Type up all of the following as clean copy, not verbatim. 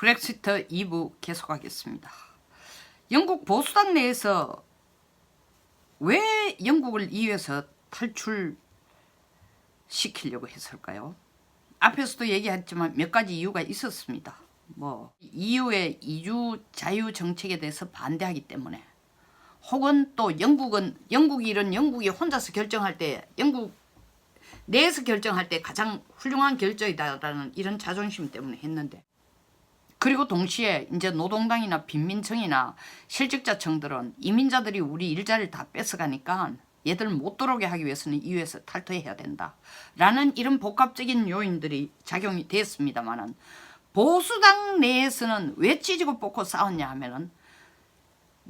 브렉시트 2부 계속하겠습니다. 영국 보수당 내에서 왜 영국을 EU에서 탈출시키려고 했을까요? 앞에서도 얘기했지만 몇 가지 이유가 있었습니다. EU의 이주 자유 정책에 대해서 반대하기 때문에, 혹은 또 영국이 혼자서 결정할 때, 영국 내에서 결정할 때 가장 훌륭한 결정이다라는 이런 자존심 때문에 했는데, 그리고 동시에 이제 노동당이나 빈민청이나 실직자청들은 이민자들이 우리 일자리를 다 뺏어가니까 얘들 못 들어오게 하기 위해서는 EU에서 탈퇴해야 된다라는 이런 복합적인 요인들이 작용이 됐습니다만은, 보수당 내에서는 왜 찌지고 뽑고 싸웠냐 하면은,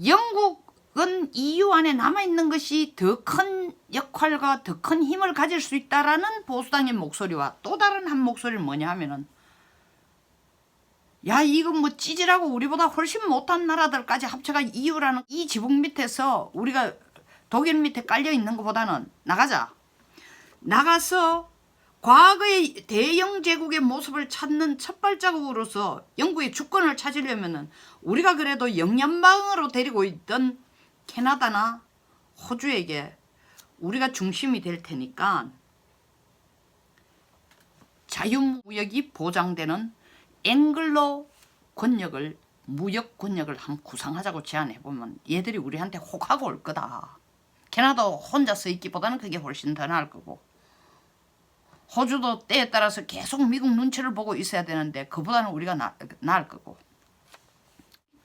영국은 EU 안에 남아있는 것이 더 큰 역할과 더 큰 힘을 가질 수 있다라는 보수당의 목소리와, 또 다른 한 목소리는 뭐냐 하면은, 야, 이거 찌질하고 우리보다 훨씬 못한 나라들까지 합쳐가 EU라는 이 지붕 밑에서 우리가 독일 밑에 깔려 있는 것보다는 나가서 과거의 대영 제국의 모습을 찾는 첫 발자국으로서 영국의 주권을 찾으려면은, 우리가 그래도 영연방으로 데리고 있던 캐나다나 호주에게 우리가 중심이 될 테니까 자유무역이 보장되는 앵글로 권력을, 무역 권력을 한번 구상하자고 제안해보면 얘들이 우리한테 혹하고 올 거다. 캐나다 혼자서 있기보다는 그게 훨씬 더 나을 거고, 호주도 때에 따라서 계속 미국 눈치를 보고 있어야 되는데 그보다는 우리가 나을 거고.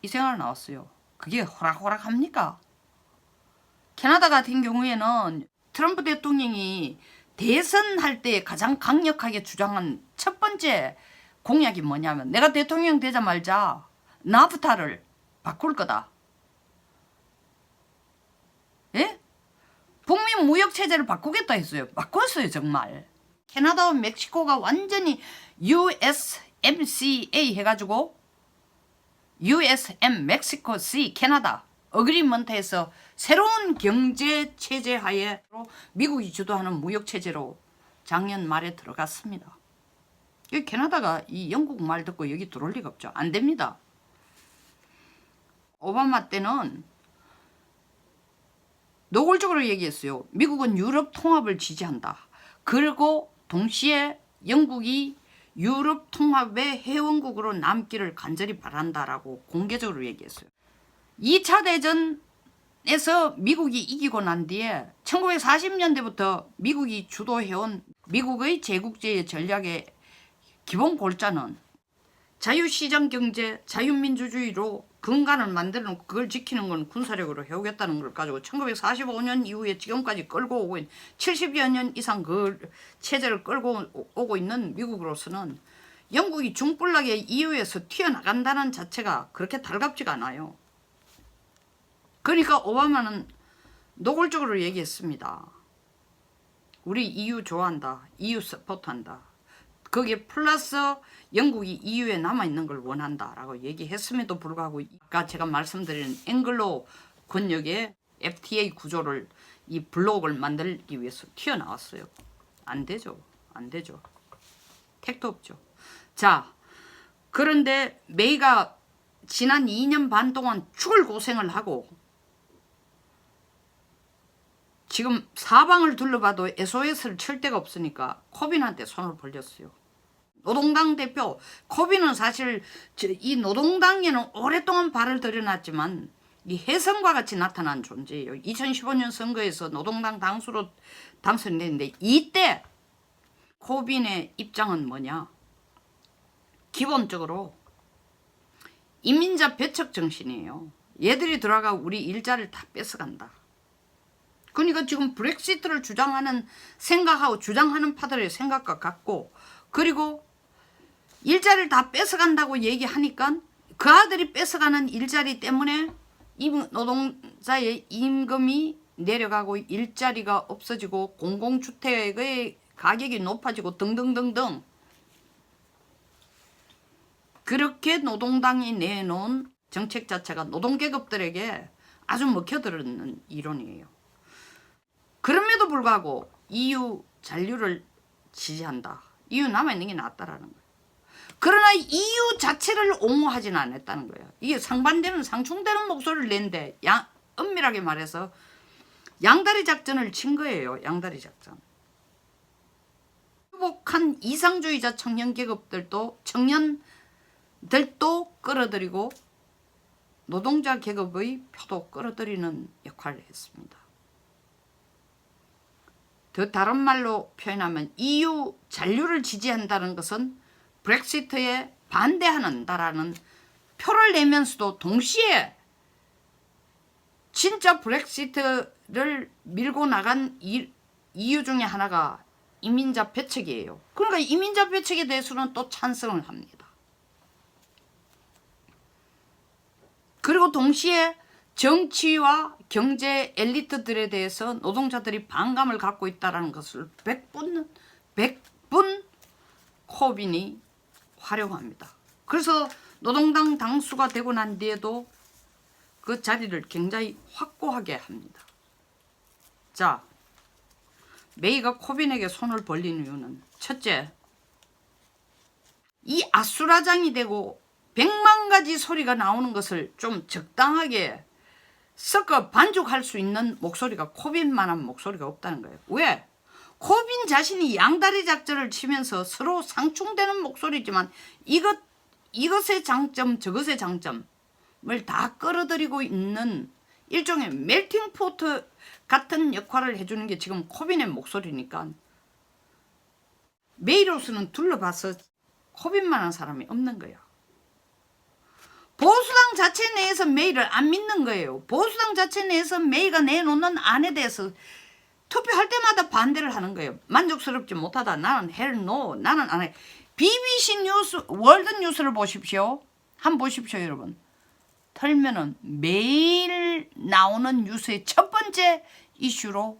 이 생각이 나왔어요. 그게 호락호락 합니까? 캐나다 같은 경우에는 트럼프 대통령이 대선할 때 가장 강력하게 주장한 첫 번째 공약이 뭐냐면, 내가 대통령 되자마자 나프타를 바꿀 거다. 예? 북미 무역 체제를 바꾸겠다 했어요. 바꿨어요, 정말. 캐나다와 멕시코가 완전히 USMCA 해가지고 USM 멕시코 C 캐나다 어그리먼트에서 새로운 경제 체제 하에 미국이 주도하는 무역 체제로 작년 말에 들어갔습니다. 캐나다가 이 영국 말 듣고 여기 들어올 리가 없죠. 안 됩니다. 오바마 때는 노골적으로 얘기했어요. 미국은 유럽 통합을 지지한다. 그리고 동시에 영국이 유럽 통합의 회원국으로 남기를 간절히 바란다라고 공개적으로 얘기했어요. 2차 대전에서 미국이 이기고 난 뒤에 1940년대부터 미국이 주도해온 미국의 제국주의 전략의 기본 골자는 자유시장 경제, 자유민주주의로 근간을 만들어 놓고 그걸 지키는 건 군사력으로 해오겠다는 걸 가지고 1945년 이후에 지금까지 끌고 오고 있는 70여 년 이상 그 체제를 끌고 오고 있는 미국으로서는 영국이 중불나게 EU에서 튀어나간다는 자체가 그렇게 달갑지가 않아요. 그러니까 오바마는 노골적으로 얘기했습니다. 우리 EU 좋아한다. EU 서포트한다. 거기에 플러스 영국이 EU에 남아있는 걸 원한다라고 얘기했음에도 불구하고, 아까 제가 말씀드린 앵글로 권력의 FTA 구조를, 이 블록을 만들기 위해서 튀어나왔어요. 안 되죠. 안 되죠. 택도 없죠. 자, 그런데 메이가 지난 2년 반 동안 죽을 고생을 하고 지금 사방을 둘러봐도 SOS를 칠 데가 없으니까 코빈한테 손을 벌렸어요. 노동당 대표 코빈은 사실 이 노동당에는 오랫동안 발을 들여놨지만 이 혜성과 같이 나타난 존재예요. 2015년 선거에서 노동당 당수로 당선됐는데, 이때 코빈의 입장은 뭐냐? 기본적으로 이민자 배척 정신이에요. 얘들이 들어가 우리 일자리를 다 뺏어간다. 그러니까 지금 브렉시트를 주장하는 생각하고 주장하는 파들의 생각과 같고, 그리고 일자리를 다 뺏어간다고 얘기하니까 그 아들이 뺏어가는 일자리 때문에 노동자의 임금이 내려가고 일자리가 없어지고 공공주택의 가격이 높아지고 등등등등, 그렇게 노동당이 내놓은 정책 자체가 노동계급들에게 아주 먹혀들었는 이론이에요. 그럼에도 불구하고 EU 잔류를 지지한다. EU 남아있는 게 낫다라는 거예요. 그러나 EU 자체를 옹호하지는 않았다는 거예요. 이게 상반되는 상충되는 목소리를 낸데 엄밀하게 말해서 양다리 작전을 친 거예요. 양다리 작전. 회복한 이상주의자 청년들도 끌어들이고 노동자 계급의 표도 끌어들이는 역할을 했습니다. 더 다른 말로 표현하면 EU 잔류를 지지한다는 것은 브렉시트에 반대하는다라는 표를 내면서도 동시에 진짜 브렉시트를 밀고 나간 이유 중에 하나가 이민자 배척이에요. 그러니까 이민자 배척에 대해서는 또 찬성을 합니다. 그리고 동시에 정치와 경제 엘리트들에 대해서 노동자들이 반감을 갖고 있다는 것을 100분 코빈이 활용합니다. 그래서 노동당 당수가 되고 난 뒤에도 그 자리를 굉장히 확고하게 합니다. 자, 메이가 코빈에게 손을 벌린 이유는 첫째, 이 아수라장이 되고 100만 가지 소리가 나오는 것을 좀 적당하게 섞어 반죽할 수 있는 목소리가 코빈만한 목소리가 없다는 거예요. 왜? 코빈 자신이 양다리 작전을 치면서 서로 상충되는 목소리지만 이것의 장점 저것의 장점을 다 끌어들이고 있는 일종의 멜팅 포트 같은 역할을 해주는 게 지금 코빈의 목소리니까 메이로서는 둘러봐서 코빈만한 사람이 없는 거예요. 보수당 자체 내에서 메이를 안 믿는 거예요. 보수당 자체 내에서 메이가 내놓는 안에 대해서 투표할 때마다 반대를 하는 거예요. 만족스럽지 못하다. 나는 hell no. 나는 안 해. BBC 뉴스, 월드 뉴스를 보십시오. 한번 보십시오, 여러분. 털면은 매일 나오는 뉴스의 첫 번째 이슈로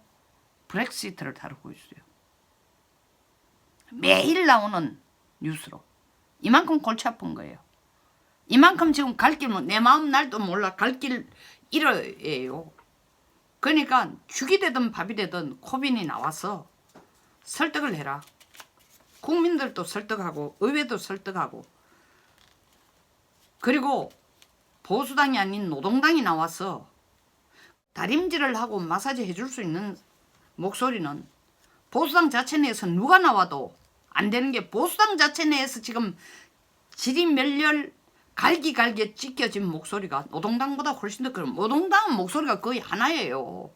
브렉시트를 다루고 있어요. 매일 나오는 뉴스로. 이만큼 골치 아픈 거예요. 이만큼 지금 갈 길, 내 마음 날도 몰라 갈 길 잃어예요. 그러니까 죽이 되든 밥이 되든 코빈이 나와서 설득을 해라. 국민들도 설득하고 의회도 설득하고 그리고 보수당이 아닌 노동당이 나와서 다림질을 하고 마사지 해줄 수 있는 목소리는 보수당 자체 내에서 누가 나와도 안 되는 게 보수당 자체 내에서 지금 지리멸렬 갈기갈기에 찢겨진 목소리가 노동당보다 훨씬 더 그럼 노동당은 목소리가 거의 하나예요.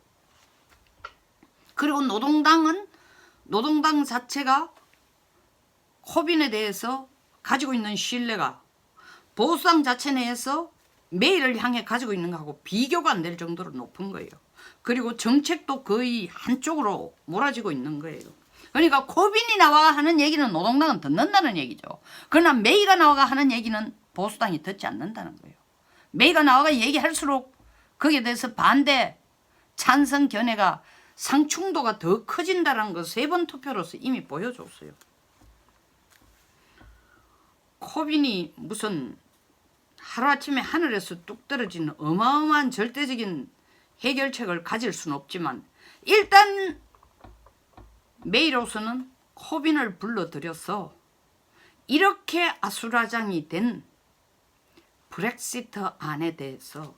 그리고 노동당 자체가 코빈에 대해서 가지고 있는 신뢰가 보수당 자체 내에서 메이를 향해 가지고 있는 거하고 비교가 안 될 정도로 높은 거예요. 그리고 정책도 거의 한쪽으로 몰아지고 있는 거예요. 그러니까 코빈이 나와 하는 얘기는 노동당은 듣는다는 얘기죠. 그러나 메이가 나와 하는 얘기는 보수당이 듣지 않는다는 거예요. 메이가 나와가 얘기할수록 거기에 대해서 반대, 찬성, 견해가 상충도가 더 커진다는 걸 3번 투표로서 이미 보여줬어요. 코빈이 무슨 하루아침에 하늘에서 뚝 떨어지는 어마어마한 절대적인 해결책을 가질 수는 없지만 일단 메이로서는 코빈을 불러들여서 이렇게 아수라장이 된 브렉시트 안에 대해서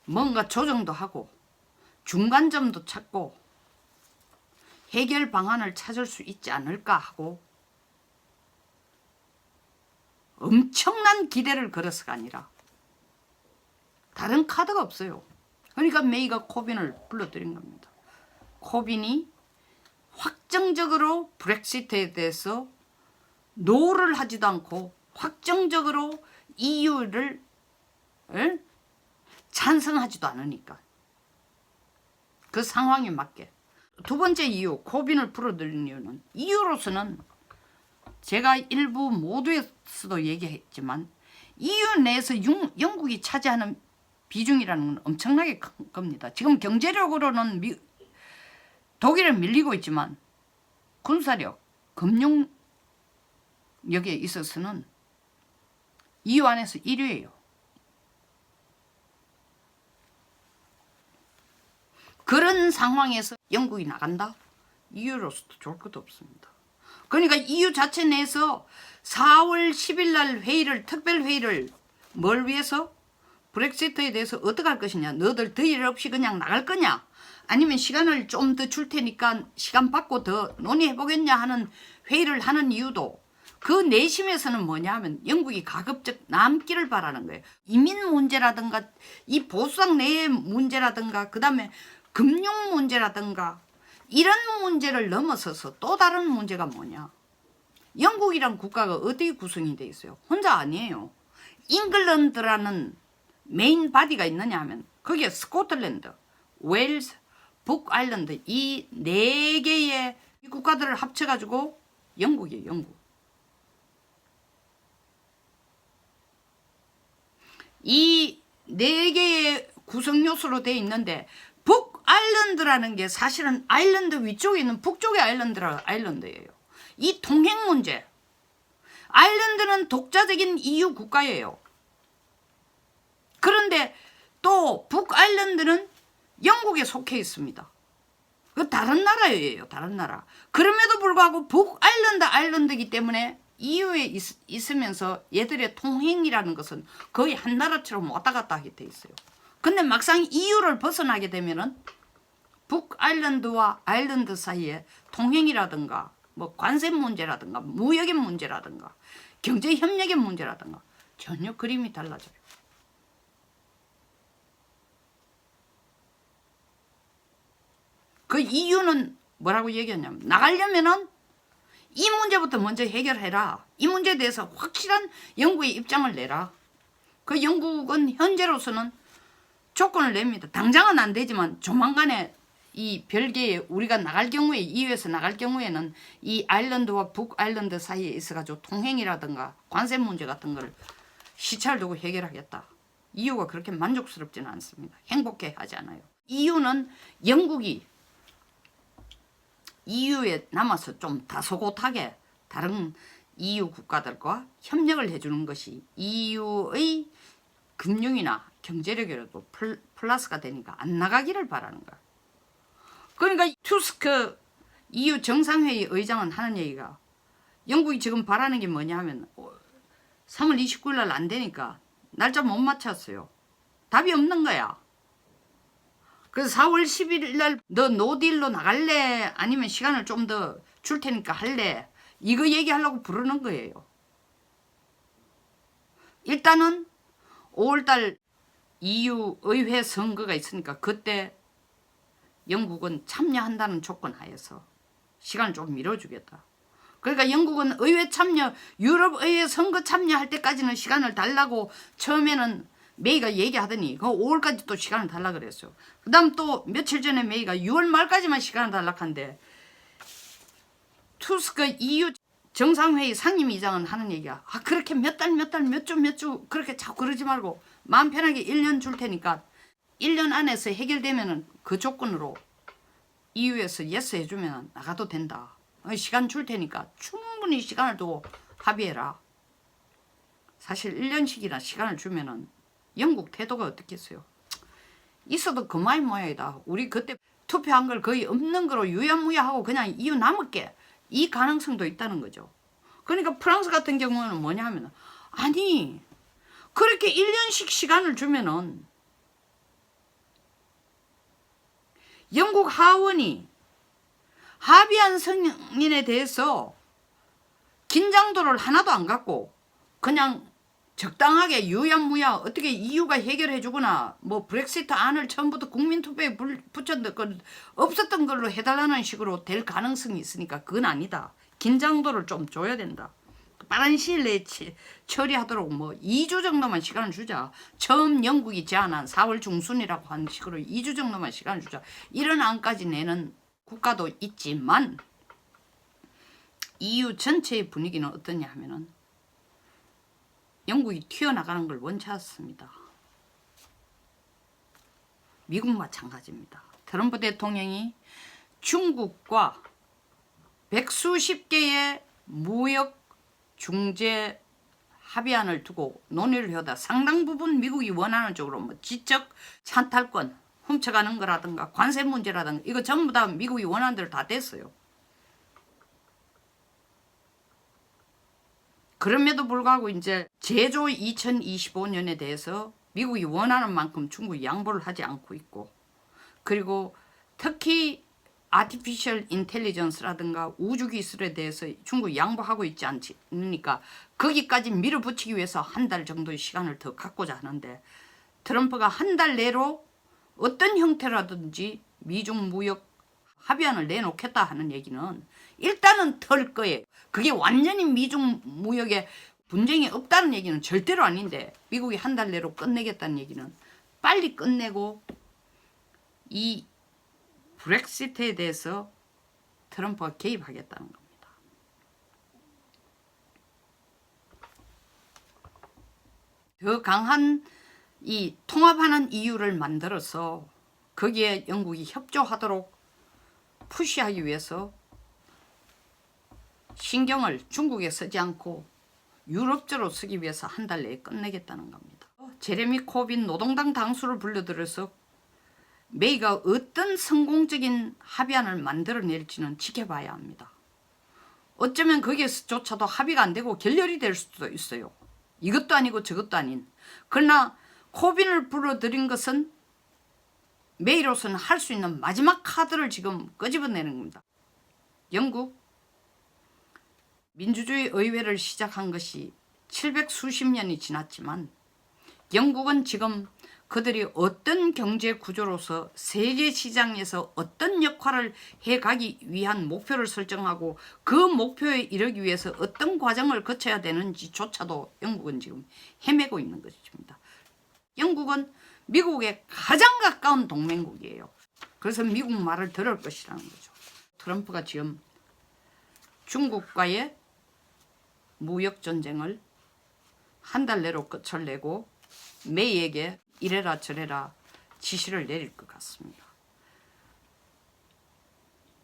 뭔가 조정도 하고 중간점도 찾고 해결 방안을 찾을 수 있지 않을까 하고 엄청난 기대를 걸어서가 아니라 다른 카드가 없어요. 그러니까 메이가 코빈을 불러들인 겁니다. 코빈이 확정적으로 브렉시트에 대해서 노를 하지도 않고 확정적으로 EU를 찬성하지도 않으니까 그 상황에 맞게. 두 번째 이유, 코빈을 불러들인 이유는 EU로서는 제가 일부 모두에서도 얘기했지만 EU 내에서 영국이 차지하는 비중이라는 건 엄청나게 큰 겁니다. 지금 경제력으로는 독일에 밀리고 있지만 군사력, 금융력에 있어서는 EU 안에서 1위예요. 그런 상황에서 영국이 나간다? EU로서도 좋을 것도 없습니다. 그러니까 EU 자체 내에서 4월 10일 날 특별 회의를 뭘 위해서? 브렉시트에 대해서 어떻게 할 것이냐. 너들 더일 없이 그냥 나갈 거냐, 아니면 시간을 좀 더 줄 테니까 시간 받고 더 논의해 보겠냐 하는 회의를 하는 이유도 그 내심에서는 뭐냐 하면 영국이 가급적 남기를 바라는 거예요. 이민 문제라든가 이 보수당 내의 문제라든가 그 다음에 금융 문제라든가 이런 문제를 넘어서서 또 다른 문제가 뭐냐. 영국이란 국가가 어떻게 구성이 돼 있어요? 혼자 아니에요. 잉글랜드라는 메인 바디가 있느냐 하면 거기에 스코틀랜드, 웨일스, 북아일랜드 이 네 개의 국가들을 합쳐가지고 영국이에요. 영국. 이 네 개의 구성 요소로 되어 있는데 북아일랜드라는 게 사실은 아일랜드 위쪽에 있는 북쪽의 아일랜드예요. 이 통행 문제. 아일랜드는 독자적인 EU 국가예요. 그런데 또 북아일랜드는 영국에 속해 있습니다. 그 다른 나라예요. 다른 나라. 그럼에도 불구하고 아일랜드이기 때문에 EU에 있으면서 얘들의 통행이라는 것은 거의 한 나라처럼 왔다 갔다 하게 돼 있어요. 근데 막상 EU를 벗어나게 되면은 북아일랜드와 아일랜드 사이에 통행이라든가 뭐 관세 문제라든가 무역의 문제라든가 경제 협력의 문제라든가 전혀 그림이 달라져요. 그 이유는 뭐라고 얘기하냐면 나가려면은 이 문제부터 먼저 해결해라. 이 문제에 대해서 확실한 영국의 입장을 내라. 그 영국은 현재로서는 조건을 냅니다. 당장은 안 되지만 조만간에 이 별개의 우리가 나갈 경우에 EU에서 나갈 경우에는 이 아일랜드와 북아일랜드 사이에 있어가지고 통행이라든가 관세 문제 같은 걸 시차를 두고 해결하겠다. EU가 그렇게 만족스럽지는 않습니다. 행복해 하지 않아요. EU는 영국이 EU에 남아서 좀 다소곳하게 다른 EU 국가들과 협력을 해주는 것이 EU의 금융이나 경제력에도 플러스가 되니까 안 나가기를 바라는 거야. 그러니까 투스크 EU 정상회의 의장은 하는 얘기가 영국이 지금 바라는 게 뭐냐 하면 3월 29일 날 안 되니까 날짜 못 맞췄어요. 답이 없는 거야. 그래서 4월 11일 날 너 노딜로 나갈래? 아니면 시간을 좀 더 줄 테니까 할래? 이거 얘기하려고 부르는 거예요. 일단은 5월달 EU 의회 선거가 있으니까 그때 영국은 참여한다는 조건 하에서 시간을 좀 밀어주겠다. 그러니까 영국은 의회 참여, 유럽 의회 선거 참여할 때까지는 시간을 달라고 처음에는 메이가 얘기하더니 그 5월까지 또 시간을 달라 그랬어요. 그 다음 또 며칠 전에 메이가 6월 말까지만 시간을 달라한데 투스크 EU 정상회의 상임위장은 하는 얘기야. 그렇게 몇 달 몇 주 그렇게 자꾸 그러지 말고 마음 편하게 1년 줄 테니까 1년 안에서 해결되면은 그 조건으로 EU에서 예스 해주면 나가도 된다. 시간 줄 테니까 충분히 시간을 두고 합의해라. 사실 1년씩이나 시간을 주면은 영국 태도가 어떻겠어요? 있어도 그만이 모양이다. 우리 그때 투표한 걸 거의 없는 거로 유야무야하고 그냥 EU 남을게. 이 가능성도 있다는 거죠. 그러니까 프랑스 같은 경우는 뭐냐 하면 아니 그렇게 1년씩 시간을 주면은 영국 하원이 합의한 승인에 대해서 긴장도를 하나도 안 갖고 그냥 적당하게 유야무야 어떻게 EU가 해결해 주거나 뭐 브렉시트 안을 처음부터 국민투표에 붙였던 없었던 걸로 해달라는 식으로 될 가능성이 있으니까 그건 아니다. 긴장도를 좀 줘야 된다. 빠른 시일 내에 처리하도록 뭐 2주 정도만 시간을 주자. 처음 영국이 제안한 4월 중순이라고 하는 식으로 2주 정도만 시간을 주자. 이런 안까지 내는 국가도 있지만 EU 전체의 분위기는 어떠냐 하면은 영국이 튀어나가는 걸 원치 않습니다. 미국 마찬가지입니다. 트럼프 대통령이 중국과 백수십 개의 무역 중재 합의안을 두고 논의를 하다 상당 부분 미국이 원하는 쪽으로 뭐 지적 찬탈권 훔쳐가는 거라든가 관세 문제라든가 이거 전부 다 미국이 원하는 대로 다 됐어요. 그럼에도 불구하고 이제 제조 2025년에 대해서 미국이 원하는 만큼 중국이 양보를 하지 않고 있고, 그리고 특히 아티피셜 인텔리전스라든가 우주기술에 대해서 중국이 양보하고 있지 않으니까 거기까지 밀어붙이기 위해서 한 달 정도의 시간을 더 갖고자 하는데, 트럼프가 한 달 내로 어떤 형태라든지 미중 무역 합의안을 내놓겠다 하는 얘기는 일단은 털 거예요. 그게 완전히 미중 무역에 분쟁이 없다는 얘기는 절대로 아닌데, 미국이 한 달 내로 끝내겠다는 얘기는 빨리 끝내고 이 브렉시트에 대해서 트럼프가 개입하겠다는 겁니다. 더 강한 이 통합하는 이유를 만들어서 거기에 영국이 협조하도록 푸시하기 위해서 신경을 중국에 쓰지 않고 유럽적으로 쓰기 위해서 한 달 내에 끝내겠다는 겁니다. 제레미 코빈 노동당 당수를 불러들여서 메이가 어떤 성공적인 합의안을 만들어낼지는 지켜봐야 합니다. 어쩌면 거기에서조차도 합의가 안 되고 결렬이 될 수도 있어요. 이것도 아니고 저것도 아닌. 그러나 코빈을 불러들인 것은 메이로서는 할 수 있는 마지막 카드를 지금 끄집어내는 겁니다. 영국 민주주의 의회를 시작한 것이 700수십 년이 지났지만 영국은 지금 그들이 어떤 경제 구조로서 세계 시장에서 어떤 역할을 해가기 위한 목표를 설정하고 그 목표에 이르기 위해서 어떤 과정을 거쳐야 되는지조차도 영국은 지금 헤매고 있는 것입니다. 영국은 미국에 가장 가까운 동맹국이에요. 그래서 미국 말을 들을 것이라는 거죠. 트럼프가 지금 중국과의 무역 전쟁을 한 달 내로 끝을 내고 메이에게 이래라 저래라 지시를 내릴 것 같습니다.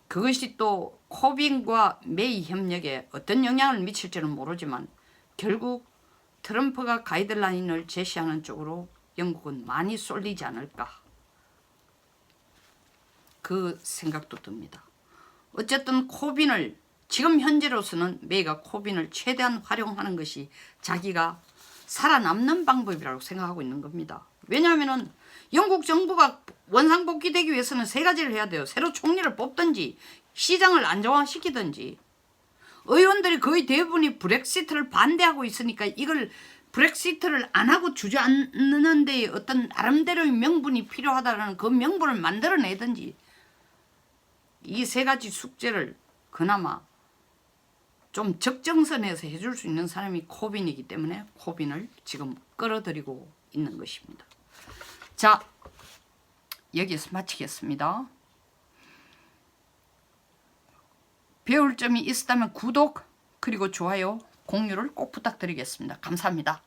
그것이 또 코빈과 메이 협력에 어떤 영향을 미칠지는 모르지만 결국 트럼프가 가이드라인을 제시하는 쪽으로 영국은 많이 쏠리지 않을까, 그 생각도 듭니다. 어쨌든 코빈을 지금 현재로서는 메이가 코빈을 최대한 활용하는 것이 자기가 살아남는 방법이라고 생각하고 있는 겁니다. 왜냐하면 영국 정부가 원상복귀되기 위해서는 세 가지를 해야 돼요. 새로 총리를 뽑든지 시장을 안정화시키든지. 의원들이 거의 대부분이 브렉시트를 반대하고 있으니까 이걸 브렉시트를 안 하고 주저앉는 데에 어떤 나름대로의 명분이 필요하다는 그 명분을 만들어내든지, 이 세 가지 숙제를 그나마 좀 적정선에서 해줄 수 있는 사람이 코빈이기 때문에 코빈을 지금 끌어들이고 있는 것입니다. 자, 여기서 마치겠습니다. 배울 점이 있었다면 구독 그리고 좋아요, 공유를 꼭 부탁드리겠습니다. 감사합니다.